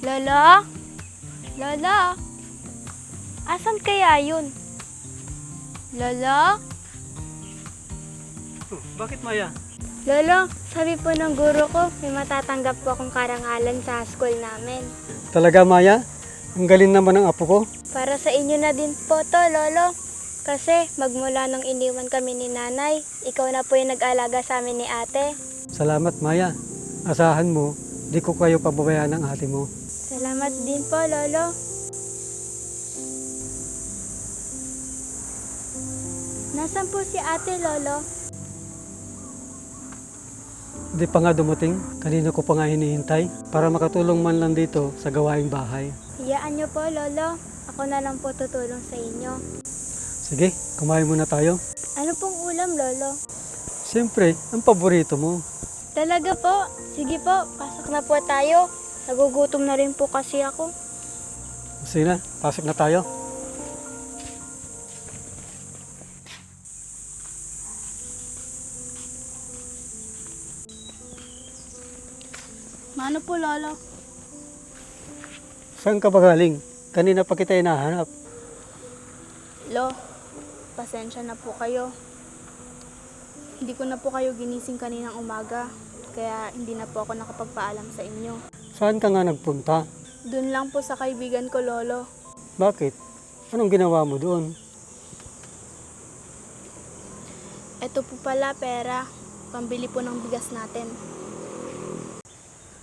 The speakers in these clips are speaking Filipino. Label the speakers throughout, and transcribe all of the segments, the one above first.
Speaker 1: Lolo? Lolo? Asan kaya yun? Lolo?
Speaker 2: Bakit, Maya?
Speaker 1: Lolo, sabi po ng guro ko, may matatanggap po akong karangalan sa school namin.
Speaker 2: Talaga, Maya? Ang galing naman ng apo ko.
Speaker 1: Para sa inyo na din po to, Lolo. Kasi magmula nung iniwan kami ni nanay, ikaw na po yung nag-alaga sa amin ni ate.
Speaker 2: Salamat, Maya. Asahan mo, di ko kayo pababayaan ng ate mo.
Speaker 1: Salamat din po, Lolo. Nasaan po si ate, Lolo?
Speaker 2: Di pa nga dumating, kanina ko pa nga hinihintay para makatulong man lang dito sa gawaing bahay.
Speaker 1: Hiyaan niyo po, Lolo. Ako na lang po tutulong sa inyo.
Speaker 2: Sige, kumain muna tayo.
Speaker 1: Ano pong ulam, Lolo?
Speaker 2: Siyempre, ang paborito mo.
Speaker 1: Talaga po? Sige po, pasok na po tayo. Nagugutom na rin po kasi ako.
Speaker 2: Sige na, pasok na tayo.
Speaker 1: Mano po, Lolo?
Speaker 2: Saan ka ba galing? Kanina pa kita hinahanap.
Speaker 1: Lo, pasensya na po kayo. Hindi ko na po kayo ginising kaninang umaga, kaya hindi na po ako nakapagpaalam sa inyo.
Speaker 2: Saan ka nga nagpunta?
Speaker 1: Doon lang po sa kaibigan ko, Lolo.
Speaker 2: Bakit? Anong ginawa mo doon?
Speaker 1: Ito po pala pera, pambili po ng bigas natin.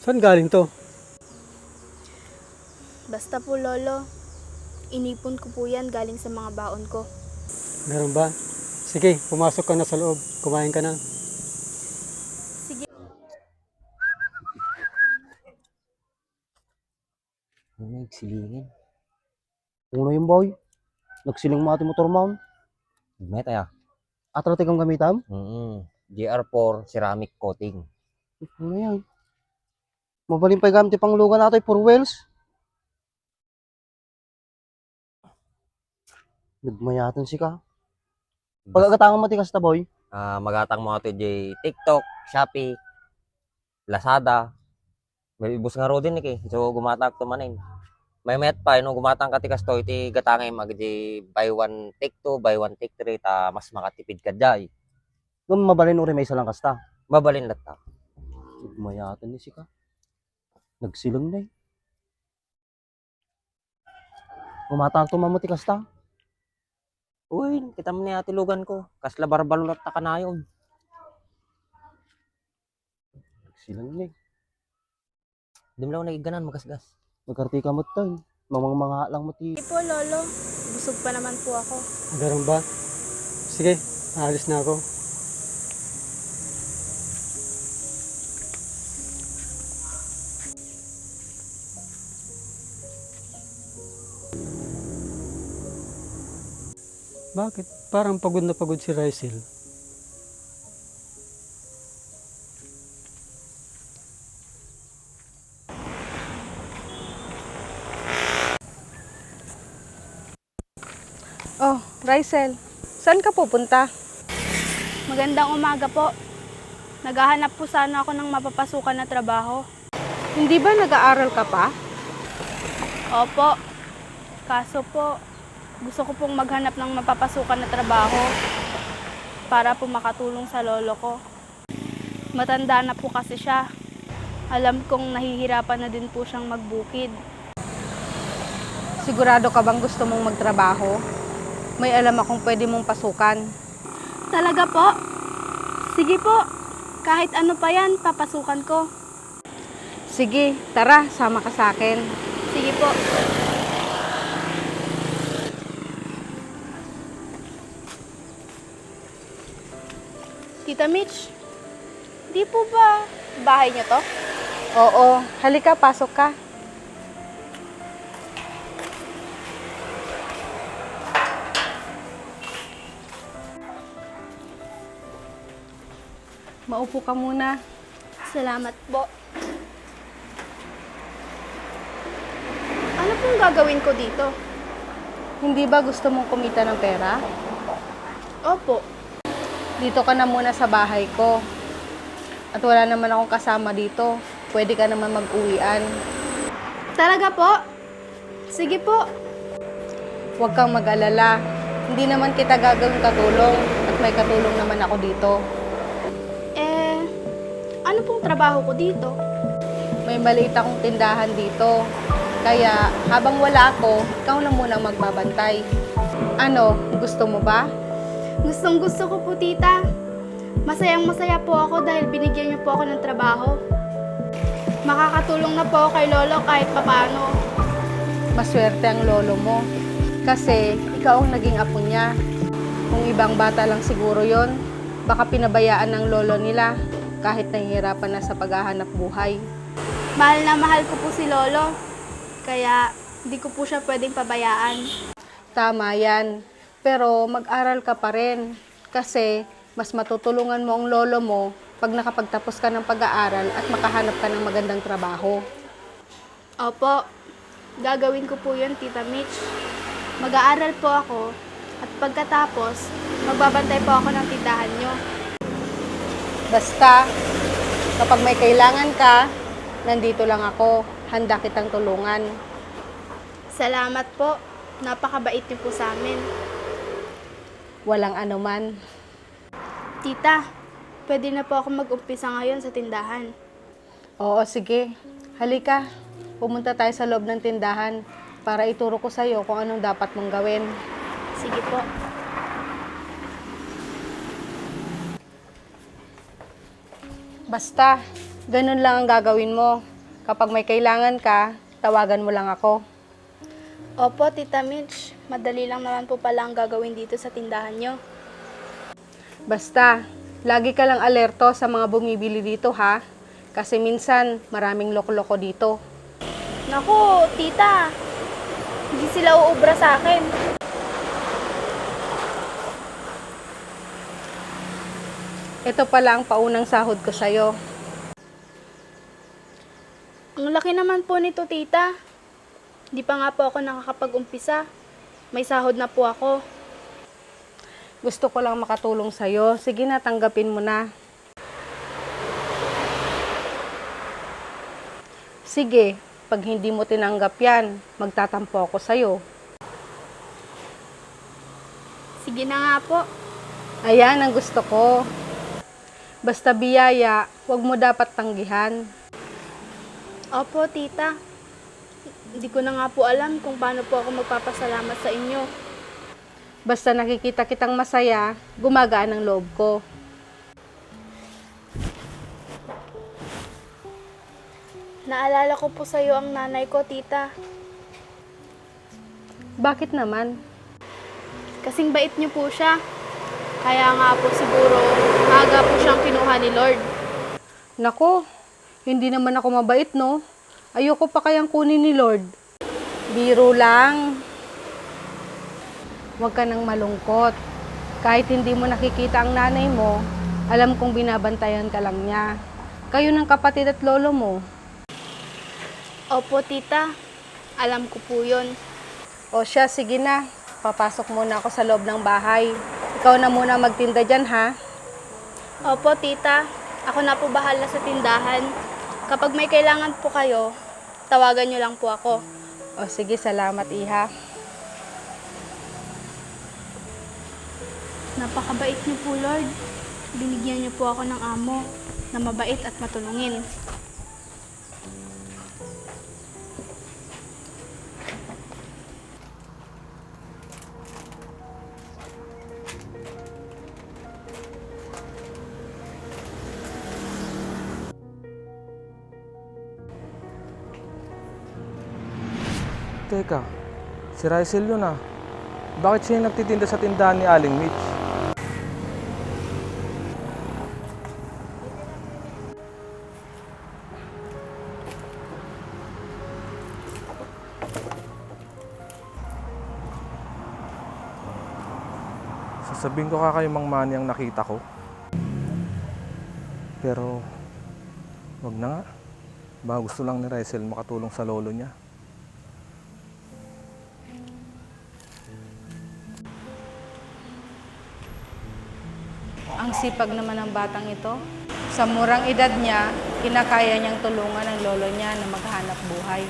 Speaker 2: Saan galing to?
Speaker 1: Basta po, Lolo, inipon ko po yan galing sa mga baon ko.
Speaker 2: Meron ba? Sige, pumasok ka na sa loob. Kumain ka na.
Speaker 1: Sige.
Speaker 3: Ano nagsilingin? Uno yung boy. Nagsiling mo ating motor mount. May tayo.
Speaker 2: Atratik ang gamitam?
Speaker 3: GR4 ceramic coating.
Speaker 2: Ano yan? Mabaling pa gamit pang lugan natin for wheels. Nagmayatan si ka. Pagkakatangan matikas ta boy.
Speaker 3: Magatang mo ito di TikTok, Shopee, Lazada. May ibus nga ro din eh. So gumatak to manin. May met pa no gumatang ka tikas to iti gatangay mag di buy one take two, buy one take three ta mas makatipid ka jay.
Speaker 2: Nung mabalin uri may isa lang kasta.
Speaker 3: Mabalin latta.
Speaker 2: Nagmayatan ni si ka. Nagsilang na eh. Gumatang to mamutikas ta.
Speaker 3: Uy, kita mo ni ati lugan ko. Kasla barbalulat ta kanayon.
Speaker 2: Nagsilang na eh.
Speaker 3: Di mo lang nagiganan magasgas.
Speaker 2: Nagkartika mo tayo. Mga lang mo ti.
Speaker 1: Sige po, Lolo. Busog pa naman po ako.
Speaker 2: Meron ba? Sige, aalis na ako. Bakit? Parang pagod na pagod si Rysel.
Speaker 4: Oh, Rysel, saan ka pupunta?
Speaker 1: Magandang umaga po. Naghahanap po sana ako ng mapapasukan na trabaho.
Speaker 4: Hindi ba nag-aaral ka pa?
Speaker 1: Opo. Kaso po, gusto ko pong maghanap ng mapapasukan na trabaho para po makatulong sa lolo ko. Matanda na po kasi siya. Alam kong nahihirapan na din po siyang magbukid.
Speaker 4: Sigurado ka bang gusto mong magtrabaho? May alam akong pwede mong pasukan.
Speaker 1: Talaga po? Sige po. Kahit ano pa yan, papasukan ko.
Speaker 4: Sige, tara, sama ka sa akin.
Speaker 1: Sige po. Tita Mitch, di po ba bahay niyo to?
Speaker 4: Oo, halika, pasok ka. Maupo ka muna.
Speaker 1: Salamat po. Ano pong gagawin ko dito?
Speaker 4: Hindi ba gusto mong kumita ng pera?
Speaker 1: Opo.
Speaker 4: Dito ka na muna sa bahay ko. At wala naman akong kasama dito. Pwede ka naman mag-uwian.
Speaker 1: Talaga po? Sige po.
Speaker 4: Huwag kang mag-alala. Hindi naman kita gagawin katulong at may katulong naman ako dito.
Speaker 1: Eh, ano pong trabaho ko dito?
Speaker 4: May maliit akong tindahan dito. Kaya habang wala ako, ikaw na muna magbabantay. Ano, gusto mo ba?
Speaker 1: Gustong gusto ko po, tita. Masayang masaya po ako dahil binigyan niyo po ako ng trabaho. Makakatulong na po ako kay Lolo kahit papaano.
Speaker 4: Maswerte ang lolo mo. Kasi ikaw ang naging apo niya. Kung ibang bata lang siguro yon, baka pinabayaan ng lolo nila kahit nahihirapan na sa paghahanap buhay.
Speaker 1: Mahal na mahal ko po si Lolo. Kaya hindi ko po siya pwedeng pabayaan.
Speaker 4: Tama yan. Pero mag-aral ka pa rin. Kasi mas matutulungan mo ang lolo mo pag nakapagtapos ka ng pag-aaral at makahanap ka ng magandang trabaho.
Speaker 1: Opo, gagawin ko po yun, Tita Mitch. Mag-aaral po ako at pagkatapos, magbabantay po ako ng tindahan nyo.
Speaker 4: Basta, kapag may kailangan ka, nandito lang ako. Handa kitang tulungan.
Speaker 1: Salamat po. Napakabait niyo po sa amin.
Speaker 4: Walang anuman.
Speaker 1: Tita, pwede na po ako mag-umpisa ngayon sa tindahan.
Speaker 4: Oo, sige. Halika. Pumunta tayo sa loob ng tindahan para ituro ko sa'yo kung anong dapat mong gawin.
Speaker 1: Sige po.
Speaker 4: Basta, ganun lang ang gagawin mo. Kapag may kailangan ka, tawagan mo lang ako.
Speaker 1: Opo, Tita Mitch. Madali lang naman po pala ang gagawin dito sa tindahan nyo.
Speaker 4: Basta, lagi ka lang alerto sa mga bumibili dito ha. Kasi minsan, maraming loko-loko dito.
Speaker 1: Naku, Tita. Hindi sila uubra sa akin.
Speaker 4: Ito pala ang paunang sahod ko sa'yo.
Speaker 1: Ang laki naman po nito, Tita. Di pa nga po ako nakakapag-umpisa. May sahod na po ako.
Speaker 4: Gusto ko lang makatulong sa'yo. Sige na, tanggapin mo na. Sige, pag hindi mo tinanggap yan, magtatampo ako sa'yo.
Speaker 1: Sige na nga po.
Speaker 4: Ayan ang gusto ko. Basta biyaya, huwag mo dapat tanggihan.
Speaker 1: Opo, Tita. Hindi ko na nga po alam kung paano po ako magpapasalamat sa inyo.
Speaker 4: Basta nakikita kitang masaya, gumagaan ang loob ko.
Speaker 1: Naalala ko po sa iyo ang nanay ko, Tita.
Speaker 4: Bakit naman?
Speaker 1: Kasing bait niyo po siya. Kaya nga po siguro, maaga po siyang kinuha ni Lord.
Speaker 4: Nako, hindi naman ako mabait, no? Ayoko pa kayang kunin ni Lord. Biro lang. Huwag ka nang malungkot. Kahit hindi mo nakikita ang nanay mo, alam kong binabantayan ka lang niya. Kayo ng kapatid at lolo mo.
Speaker 1: Opo, Tita. Alam ko po yun.
Speaker 4: O siya, sige na. Papasok muna ako sa loob ng bahay. Ikaw na muna magtinda dyan, ha?
Speaker 1: Opo, Tita. Ako na po bahala sa tindahan. Kapag may kailangan po kayo, tawagan niyo lang po ako.
Speaker 4: O sige, salamat, Iha.
Speaker 1: Napakabait niyo po, Lord. Binigyan niyo po ako ng amo na mabait at matulungin.
Speaker 5: Teka, si Rysel yun ah. Bakit siya yung nagtitinda sa tindahan ni Aling Mitch? Sasabihin ko kay Mang Manny ang nakita ko. Pero, wag na nga. Baka gusto lang ni Rysel makatulong sa lolo niya.
Speaker 4: Ang sipag naman ng batang ito. Sa murang edad niya, kinakaya niyang tulungan ang lolo niya na maghanap buhay.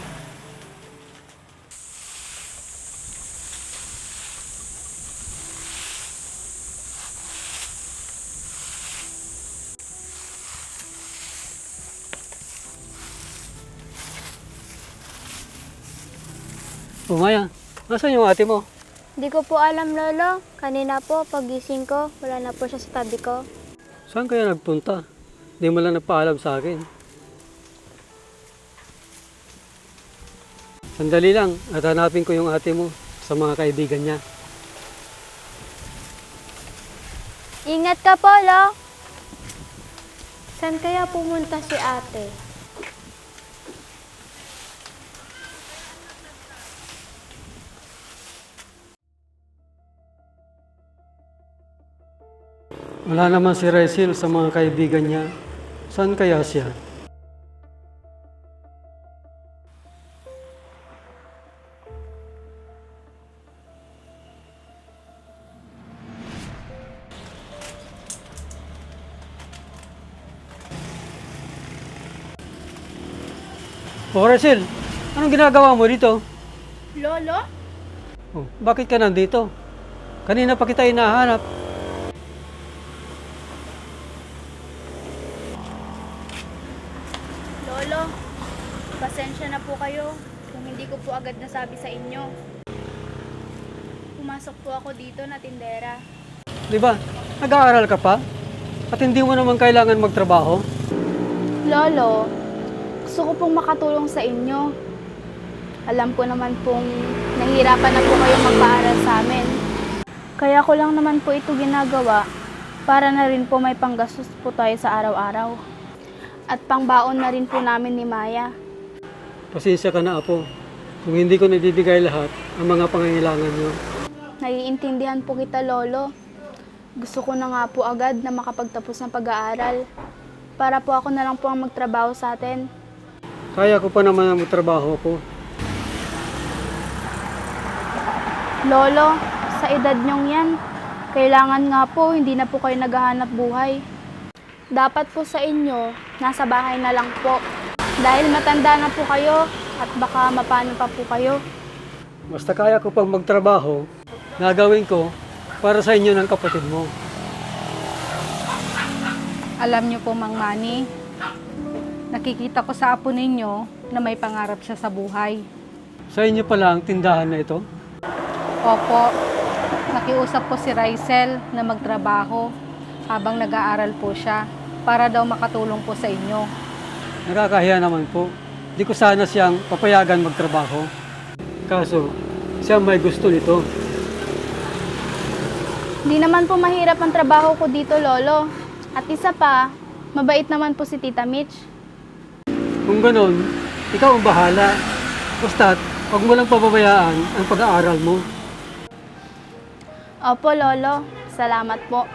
Speaker 2: O Maya, nasaan yung ate mo?
Speaker 6: Di ko po alam, Lolo. Kanina po, pagising ko, wala na po siya sa tabi ko.
Speaker 2: Saan kaya nagpunta? Di mo lang nagpaalam sa akin. Sandali lang at hanapin ko yung ate mo sa mga kaibigan niya.
Speaker 6: Ingat ka po, Lo. Saan kaya pumunta si ate?
Speaker 2: Wala naman si Raisil sa mga kaibigan niya. Saan kaya siya? O Raisil, anong ginagawa mo dito?
Speaker 1: Lolo?
Speaker 2: Oh, bakit ka nandito? Kanina pa kita hinahanap.
Speaker 1: Lolo, pasensya na po kayo kung hindi ko po agad nasabi sa inyo. Pumasok po ako dito na tindera.
Speaker 2: Di ba? Nag-aaral ka pa? At hindi mo naman kailangan magtrabaho?
Speaker 1: Lolo, gusto ko pong makatulong sa inyo. Alam ko naman pong nahihirapan na po kayo magpaaral sa amin. Kaya ko lang naman po ito ginagawa para na rin po may panggastos po tayo sa araw-araw. At pangbaon na rin po namin ni Maya.
Speaker 2: Pasensya ka na, Apo. Kung hindi ko nabibigay lahat ang mga pangangailangan nyo.
Speaker 1: Naiintindihan po kita, Lolo. Gusto ko na nga po agad na makapagtapos ng pag-aaral para po ako na lang po ang magtrabaho sa atin.
Speaker 2: Kaya ko pa naman ang magtrabaho ko.
Speaker 1: Lolo, sa edad nyong yan, kailangan nga po hindi na po kayo naghahanap buhay. Dapat po sa inyo, nasa bahay na lang po. Dahil matanda na po kayo at baka mapano pa po kayo.
Speaker 2: Basta kaya ko pang magtrabaho, gagawin ko para sa inyo ng kapatid mo.
Speaker 4: Alam niyo po, Mang Manny, nakikita ko sa apo ninyo na may pangarap siya sa buhay.
Speaker 2: Sa inyo pala ang tindahan na ito?
Speaker 4: Opo, nakiusap po si Raizel na magtrabaho habang nag-aaral po siya para daw makatulong po sa inyo.
Speaker 2: Nakakahiya naman po. Di ko sana siyang papayagan magtrabaho. Kaso, siya may gusto nito.
Speaker 1: Hindi naman po mahirap ang trabaho ko dito, Lolo. At isa pa, mabait naman po si Tita Mitch.
Speaker 2: Kung ganon, ikaw ang bahala. Basta't, huwag mo lang pababayaan ang pag-aaral mo.
Speaker 1: Opo, Lolo. Salamat po.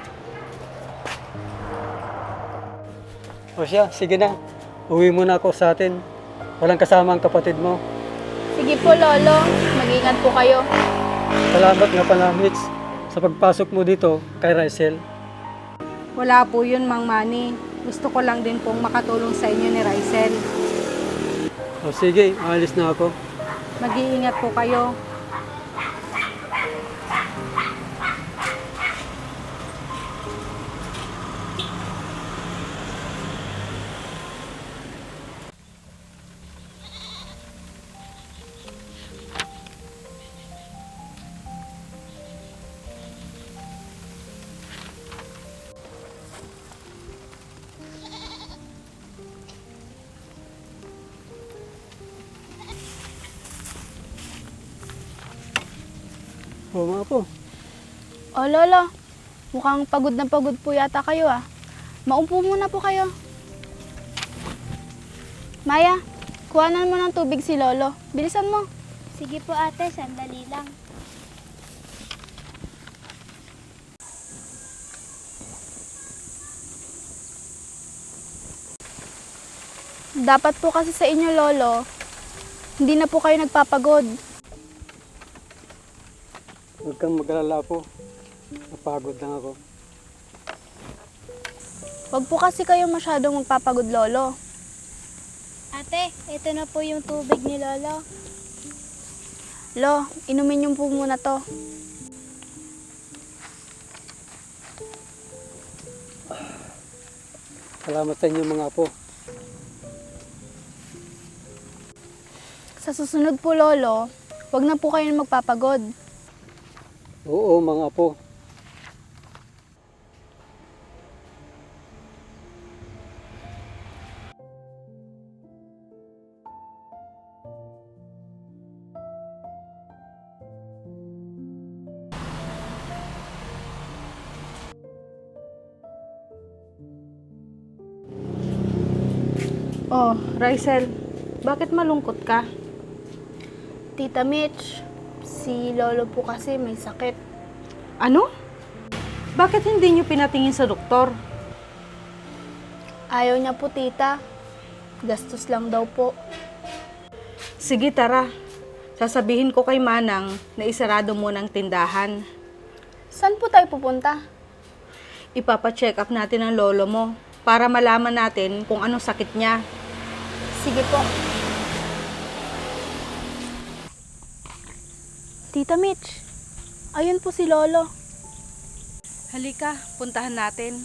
Speaker 2: O siya, sige na. Uwi muna ako sa atin. Walang kasama ang kapatid mo.
Speaker 1: Sige po, Lolo. Mag-ingat po kayo.
Speaker 2: Salamat nga pala, Mitch, sa pagpasok mo dito kay Raizel.
Speaker 4: Wala po yun, Mang Manny. Gusto ko lang din pong makatulong sa inyo ni Raizel.
Speaker 2: O sige, aalis na ako.
Speaker 4: Mag-iingat po kayo.
Speaker 2: O mga po,
Speaker 1: O, Lolo. Mukhang pagod na pagod po yata kayo, ah. Maupo muna po kayo. Maya, kuhanan mo ng tubig si Lolo. Bilisan mo.
Speaker 6: Sige po, ate. Sandali lang.
Speaker 1: Dapat po kasi sa inyo, Lolo, hindi na po kayo nagpapagod.
Speaker 2: huwag kang mag-alala po. Napagod lang ako.
Speaker 1: Huwag po kasi kayo masyadong magpapagod, Lolo.
Speaker 6: Ate, ito na po yung tubig ni Lolo.
Speaker 1: Lo, inumin niyo po muna to.
Speaker 2: Salamat sa inyo mga po.
Speaker 1: Sa susunod po, Lolo, Huwag na po kayo magpapagod.
Speaker 2: Oo, mga apo.
Speaker 4: Oh, Rysel, bakit malungkot ka?
Speaker 1: Tita Mitch, si Lolo po kasi may sakit.
Speaker 4: Ano? Bakit hindi niyo pinatingin sa doktor?
Speaker 1: Ayaw niya po, tita. Gastos lang daw po.
Speaker 4: Sige, tara. Sasabihin ko kay Manang na isarado mo ng tindahan.
Speaker 1: Saan po tayo pupunta?
Speaker 4: Ipapacheck up natin ang lolo mo para malaman natin kung anong sakit niya.
Speaker 1: Sige po. Tita Mitch, ayun po si Lolo.
Speaker 4: Halika, puntahan natin.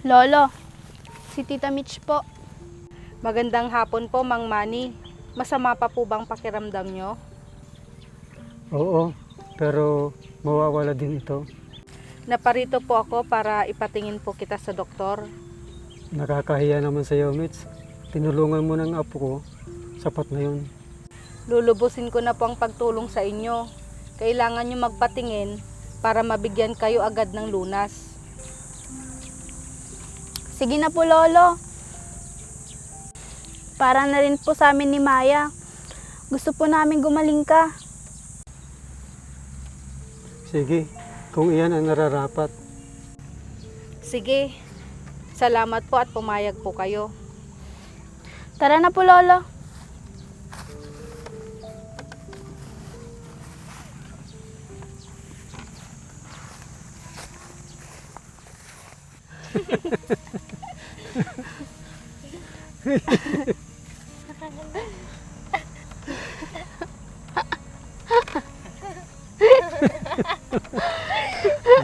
Speaker 1: Lolo, si Tita Mitch po.
Speaker 4: Magandang hapon po, Mang Manny. Masama pa po bang pakiramdam nyo?
Speaker 2: Oo, pero mawawala din ito.
Speaker 4: Naparito po ako para ipatingin po kita sa doktor.
Speaker 2: Nakakahiya naman sa iyo, Mitch. Tinulungan mo ng apo ko, sapat na yun.
Speaker 4: Lulubusin ko na po ang pagtulong sa inyo. Kailangan nyo magpatingin para mabigyan kayo agad ng lunas.
Speaker 1: Sige na po, Lolo. Para na rin po sa amin ni Maya. Gusto po namin gumaling ka.
Speaker 2: Sige, kung iyan ang nararapat.
Speaker 4: Sige, salamat po at pumayag po kayo.
Speaker 1: Tara na po, Lolo.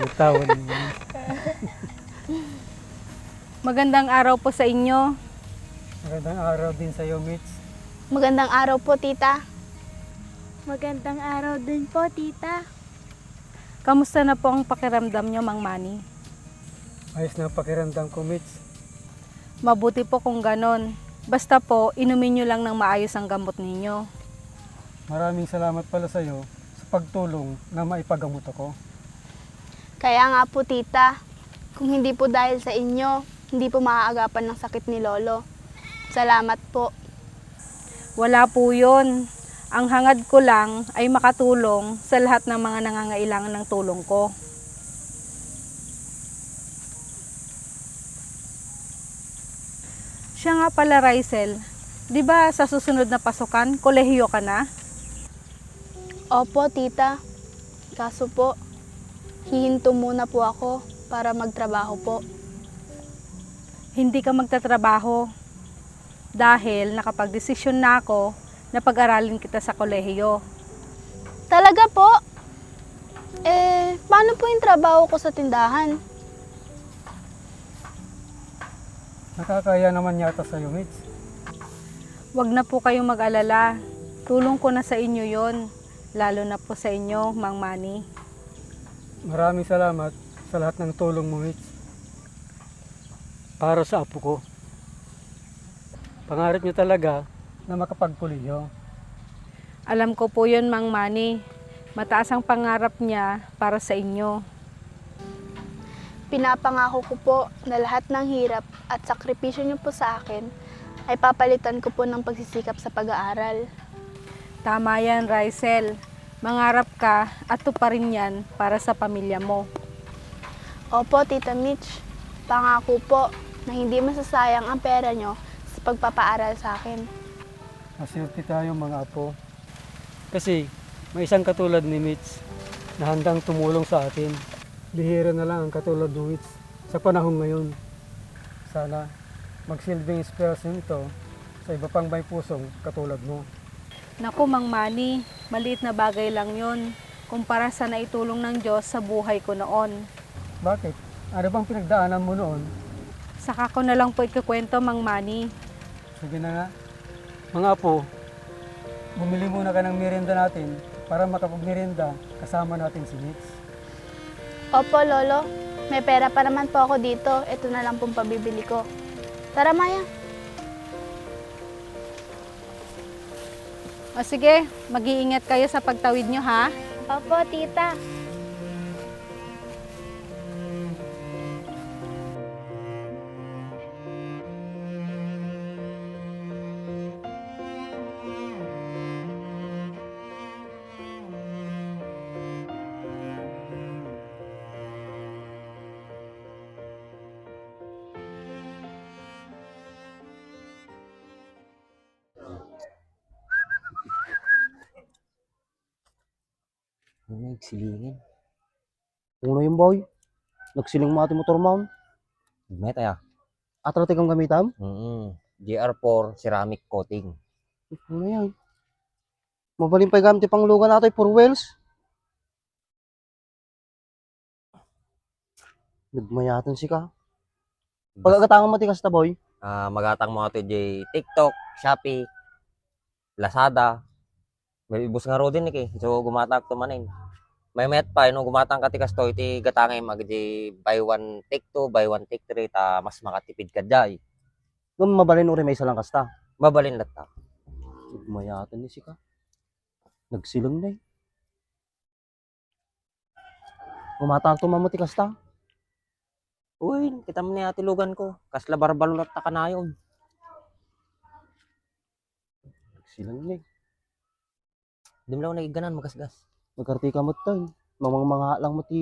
Speaker 2: Bitawan mo.
Speaker 4: Magandang araw po sa inyo.
Speaker 2: Magandang araw din sa iyo, Mitch.
Speaker 1: Magandang araw po, tita.
Speaker 6: Magandang araw din po, tita.
Speaker 4: Kamusta na po ang pakiramdam nyo, Mang Manny?
Speaker 2: Ayos na ang pakiramdam ko, Mitch.
Speaker 4: Mabuti po kung ganon. Basta po, inumin nyo lang ng maayos ang gamot ninyo.
Speaker 2: Maraming salamat pala sa iyo sa pagtulong na maipagamot ako.
Speaker 1: Kaya nga po, tita. Kung hindi po dahil sa inyo, hindi po maaagapan ng sakit ni Lolo. Salamat po.
Speaker 4: Wala po yun. Ang hangad ko lang ay makatulong sa lahat ng mga nangangailangan ng tulong ko. Siya nga pala, Rysel. Di ba sa susunod na pasukan, kolehiyo ka na?
Speaker 1: Opo, tita. Kaso po, hihinto muna po ako para magtrabaho po.
Speaker 4: Hindi ka magtatrabaho dahil nakapag-desisyon na ako na pag-aralin kita sa kolehiyo.
Speaker 1: Talaga po? Paano po yung trabaho ko sa tindahan?
Speaker 2: Nakakaya naman yata sa iyo, Mitch.
Speaker 4: Huwag na po kayong mag-alala. Tulong ko na sa inyo yon, lalo na po sa inyo, Mang Manny.
Speaker 2: Maraming salamat sa lahat ng tulong mo, Mitch. Para sa apo ko. Pangarap niyo talaga na makapagkuliyo.
Speaker 4: Alam ko po yun, Mang Manny. Mataas ang pangarap niya para sa inyo.
Speaker 1: Pinapangako ko po na lahat ng hirap at sakripisyo niyo po sa akin ay papalitan ko po ng pagsisikap sa pag-aaral.
Speaker 4: Tama yan, Rysel. Mangarap ka at tuparin yan para sa pamilya mo.
Speaker 1: Opo, Tita Mitch. Pangako po na hindi masasayang ang pera niyo sa pagpapaaral sa akin.
Speaker 2: Maswerte tayo mga apo. Kasi may isang katulad ni Mitch na handang tumulong sa atin. Bihira na lang ang katulad ni Mitch sa panahon ngayon. Sana magsilbing inspirasyon ito sa iba pang may pusong katulad mo.
Speaker 4: Naku, Mang Manny, maliit na bagay lang yun kumpara sa naitulong ng Diyos sa buhay ko noon.
Speaker 2: Bakit? Ano bang pinagdaanan mo noon?
Speaker 4: Saka ko na lang po ikukwento, Mang Manny.
Speaker 2: Sige na nga. Mga apo, bumili muna ka ng merienda natin para makapagmerienda kasama natin si Mitch.
Speaker 1: Opo, Lolo. May pera pa naman po ako dito. Ito na lang pong pabibili ko. Tara, Maya.
Speaker 4: O sige, mag-iingat kayo sa pagtawid nyo ha.
Speaker 6: Opo, tita.
Speaker 3: Ano nagsilingin?
Speaker 7: Uno yung boy. Nagsiling mo ati motor mount.
Speaker 3: May tayo.
Speaker 7: Atratik ang gamitam.
Speaker 3: GR4 ceramic coating.
Speaker 7: Ano yan? Mabaling pa gamit pang lugan natin for wheels. Nagmayatan si ka. Pagkakatangan mo tikas ta boy.
Speaker 3: Magatang mo ito di TikTok, Shopee, Lazada. May ibus nga ro din eh. So gumatag to manin. May met pa no gumatang katikas to iti gatangay mag di buy one take two, buy one take three ta mas makatipid ka jay.
Speaker 7: Nung mabalin uri may salang kasta.
Speaker 3: Mabalin latta.
Speaker 7: Nagmayatan ni si ka. Nagsilang na eh. Umatang to mamuti kasta.
Speaker 3: Uy, kita mo ni ati lugan ko. Kasla barbalon at takanayon.
Speaker 7: Nagsilang na eh.
Speaker 3: Di mo lang nagiganan magasgas.
Speaker 7: Nagkartika mo tayo. Mga lang mo ti